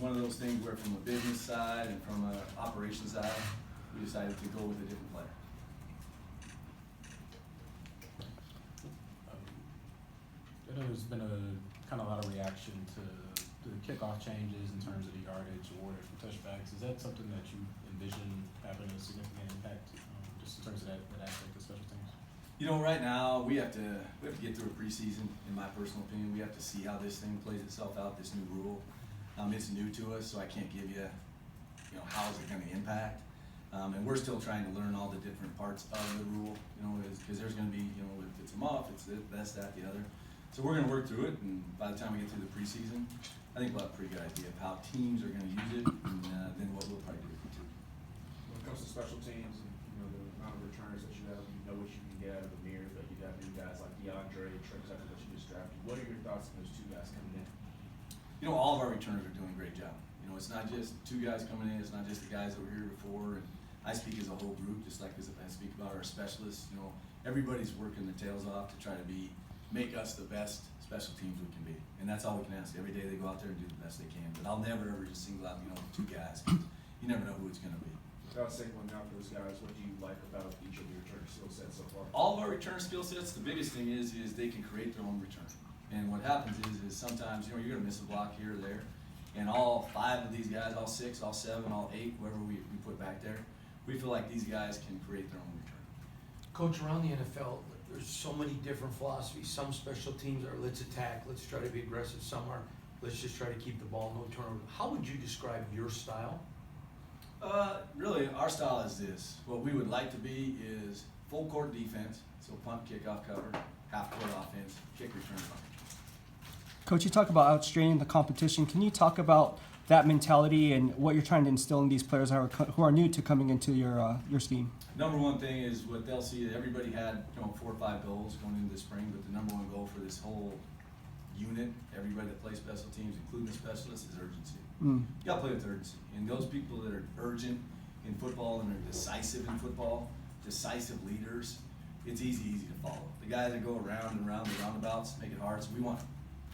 one of those things where from a business side and from an operations side, we decided to go with a different player. I know there's been a lot of reaction to the kickoff changes in terms of the yardage awarded for touchbacks. Is that something that you envision having a significant impact, just in terms of that aspect of special teams? You know, right now we have to get through a preseason. In my personal opinion, we have to see how this thing plays itself out. This new rule, it's new to us, so I can't give you, how is it going to impact. And we're still trying to learn all the different parts of the rule. Because there's going to be, if it's a muff, it's this, that, the other. So we're going to work through it, and by the time we get through the preseason, I think we'll have a pretty good idea of how teams are going to use it, and then what we'll probably do too. When it comes to special teams and the amount of returners that you have, you know what you can get out of the mirror, but you have new guys like DeAndre, Trent Tucker that you just drafted. What are your thoughts on those two guys coming in? All of our returners are doing a great job. It's not just two guys coming in, it's not just the guys that were here before, and I speak as a whole group, just like as I speak about our specialists. Everybody's working their tails off to try to make us the best special teams we can be. And that's all we can ask. Every day they go out there and do the best they can. But I'll never ever just single out, two guys. You never know who it's going to be. Without singling out those guys, what do you like about each of your return skill sets so far? All of our return skill sets, the biggest thing is they can create their own return. And what happens is sometimes, you're going to miss a block here or there. And all 5 of these guys, all 6, all 7, all 8, whoever we put back there, we feel like these guys can create their own return. Coach, around the NFL, there's so many different philosophies. Some special teams are let's attack, let's try to be aggressive. Some are let's just try to keep the ball, no turnover. How would you describe your style? Really, our style is this. What we would like to be is full court defense, so punt, kickoff, cover, half court offense, kick, return, punt. Coach, you talk about outstraining the competition. Can you talk about that mentality and what you're trying to instill in these players who are new to coming into your scheme? Number one thing is what they'll see. Everybody had 4 or 5 goals going into the spring, but the number one goal for this whole unit, everybody that plays special teams, including the specialists, is urgency. You got to play with urgency. And those people that are urgent in football and are decisive in football, decisive leaders, it's easy to follow. The guys that go around and around the roundabouts make it hard. So we want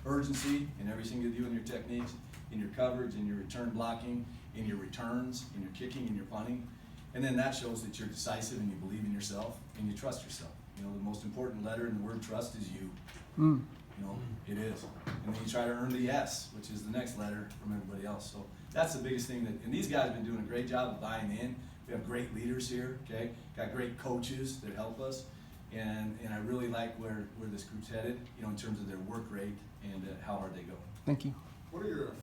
urgency in everything you do in your techniques, in your coverage, in your return blocking, in your returns, in your kicking, in your punting. And then that shows that you're decisive and you believe in yourself and you trust yourself. The most important letter in the word trust is you. It is. And then you try to earn the S, which is the next letter from everybody else. So that's the biggest thing and these guys have been doing a great job of buying in. We have great leaders here, okay? Got great coaches that help us. And I really like where this group's headed, in terms of their work rate and how hard they go. Thank you. What are your